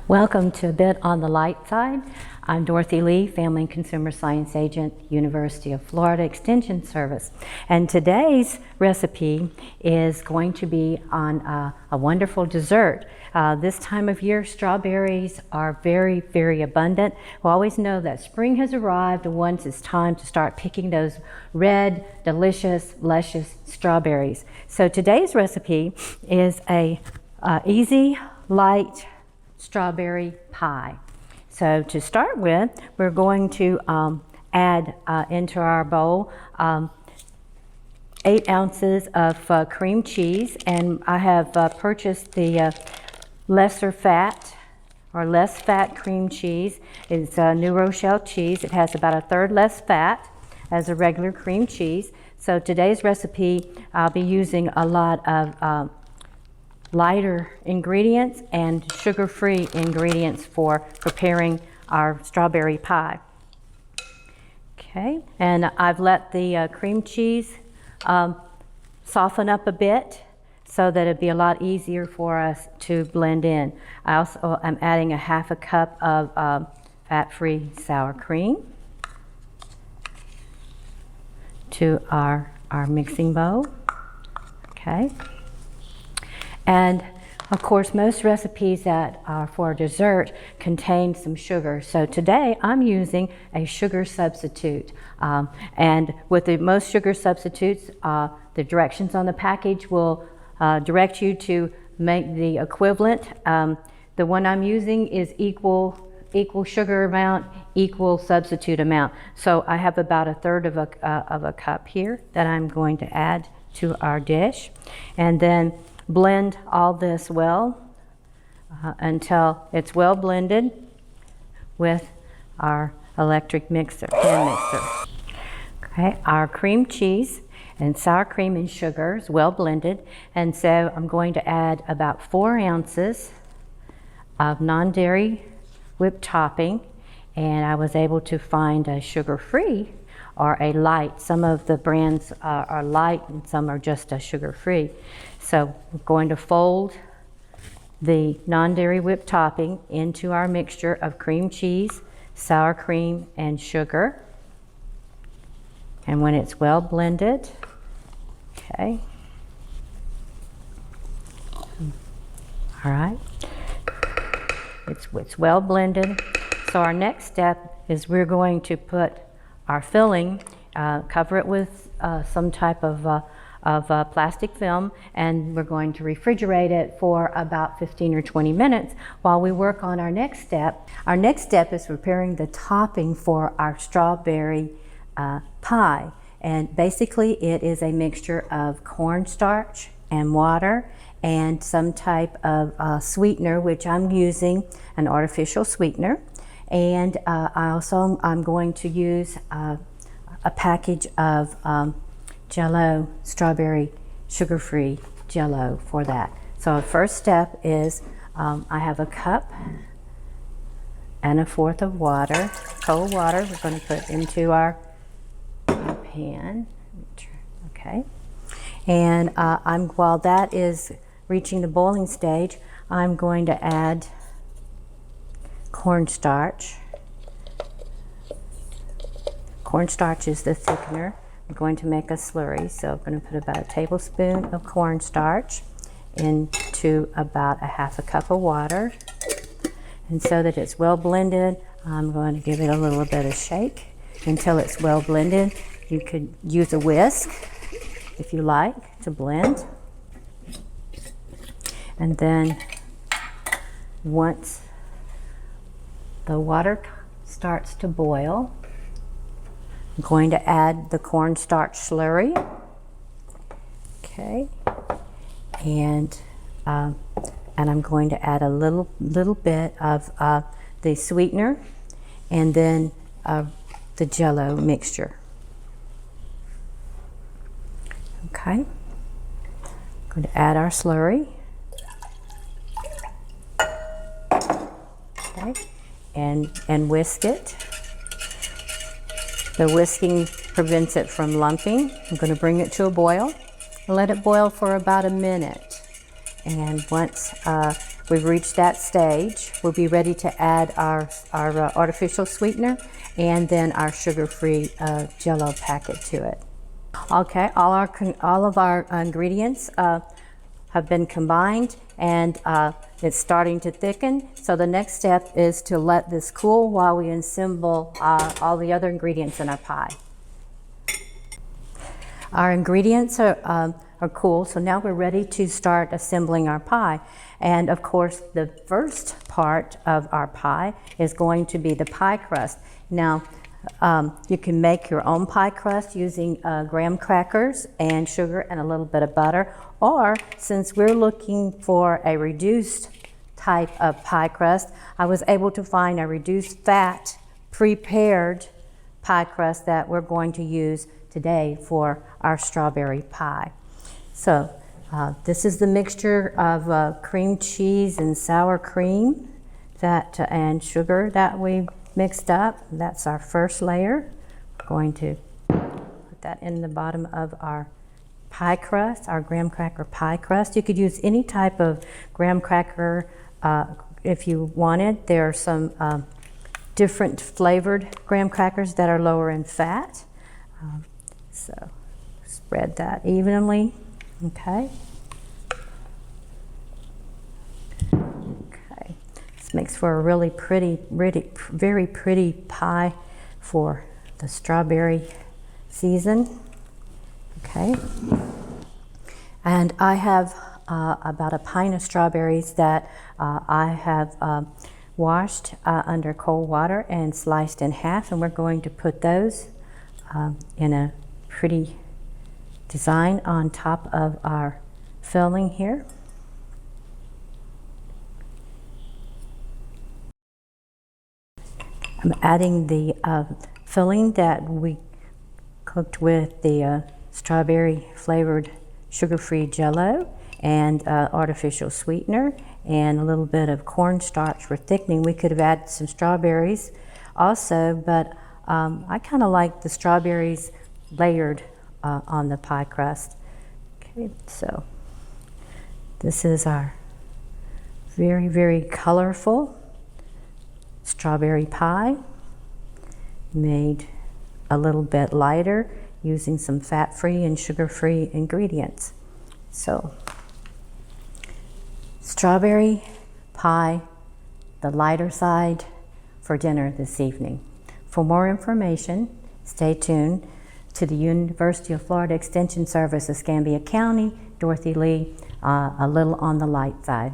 Welcome to A Bit on the Light Side. I'm Dorothy Lee, Family and Consumer Science Agent, University of Florida Extension Service. And today's recipe is going to be on a wonderful dessert. This time of year, strawberries are very, very abundant. We always know that spring has arrived once it's time to start picking those red, delicious, luscious strawberries. So today's recipe is a easy, light strawberry pie. So to start with, we're going to add into our bowl 8 ounces of cream cheese, and I have purchased the lesser fat or less fat cream cheese. It's New Rochelle cheese. It has about 1/3 less fat as a regular cream cheese. So today's recipe, I'll be using a lot of lighter ingredients and sugar-free ingredients for preparing our strawberry pie. Okay, and I've let the cream cheese soften up a bit so that it'd be a lot easier for us to blend in. I also am adding 1/2 cup of fat-free sour cream to our mixing bowl. Okay. And of course, most recipes that are for dessert contain some sugar. So today I'm using a sugar substitute. And with most sugar substitutes, the directions on the package will direct you to make the equivalent. The one I'm using is equal sugar amount, equal substitute amount. So I have about 1/3 of a cup here that I'm going to add to our dish. And then blend all this well until it's well blended with our electric mixer, hand mixer. Okay, our cream cheese and sour cream and sugar is well blended, and so I'm going to add about 4 ounces of non-dairy whipped topping, and I was able to find a sugar-free or a light. Some of the brands are light and some are just a sugar-free. So we're going to fold the non-dairy whipped topping into our mixture of cream cheese, sour cream, and sugar. And when it's well blended, okay. All right. It's well blended. So our next step is we're going to put our filling, cover it with some type of plastic film, and we're going to refrigerate it for about 15 or 20 minutes while we work on our next step. Our next step is preparing the topping for our strawberry pie. And basically it is a mixture of cornstarch and water and some type of sweetener, which I'm using an artificial sweetener. And I'm going to use a package of Jell-O strawberry sugar-free Jell-O for that. So our first step is I have a cup and 1/4 of water, cold water. We're going to put into our pan. Okay, and while that is reaching the boiling stage, I'm going to add cornstarch. Cornstarch is the thickener. I'm going to make a slurry, so I'm going to put about 1 tablespoon of cornstarch into about 1/2 cup of water. And so that it's well blended, I'm going to give it a little bit of shake until it's well blended. You could use a whisk if you like to blend. And then once the water starts to boil, I'm going to add the cornstarch slurry. Okay, and I'm going to add a little bit of the sweetener, and then the Jell-O mixture. Okay, I'm going to add our slurry. Okay, and whisk it. The whisking prevents it from lumping. I'm going to bring it to a boil and let it boil for about 1 minute. And once we've reached that stage, we'll be ready to add our artificial sweetener and then our sugar-free Jell-O packet to it. Okay, all of our ingredients have been combined, and it's starting to thicken. So the next step is to let this cool while we assemble all the other ingredients in our pie. Our ingredients are cool, so now we're ready to start assembling our pie. And of course, the first part of our pie is going to be the pie crust. Now, you can make your own pie crust using graham crackers and sugar and a little bit of butter, or since we're looking for a reduced type of pie crust, I was able to find a reduced fat prepared pie crust that we're going to use today for our strawberry pie. So this is the mixture of cream cheese and sour cream and sugar that we mixed up. That's our first layer. We're going to put that in the bottom of our pie crust, our graham cracker pie crust. You could use any type of graham cracker if you wanted. There are some different flavored graham crackers that are lower in fat. So spread that evenly, okay? Okay, this makes for a really pretty, very pretty pie for the strawberry season, okay? And I have about a pint of strawberries that I have washed under cold water and sliced in half, and we're going to put those in a pretty design on top of our filling here. I'm adding the filling that we cooked with the strawberry flavored sugar-free Jell-O and artificial sweetener and a little bit of cornstarch for thickening. We could have added some strawberries also, but I kind of like the strawberries layered on the pie crust. Okay, so this is our very, very colorful strawberry pie, made a little bit lighter using some fat-free and sugar-free ingredients. So, strawberry pie, the lighter side, for dinner this evening. For more information, stay tuned to the University of Florida Extension Service, Escambia County, Dorothy Lee, a little on the light side.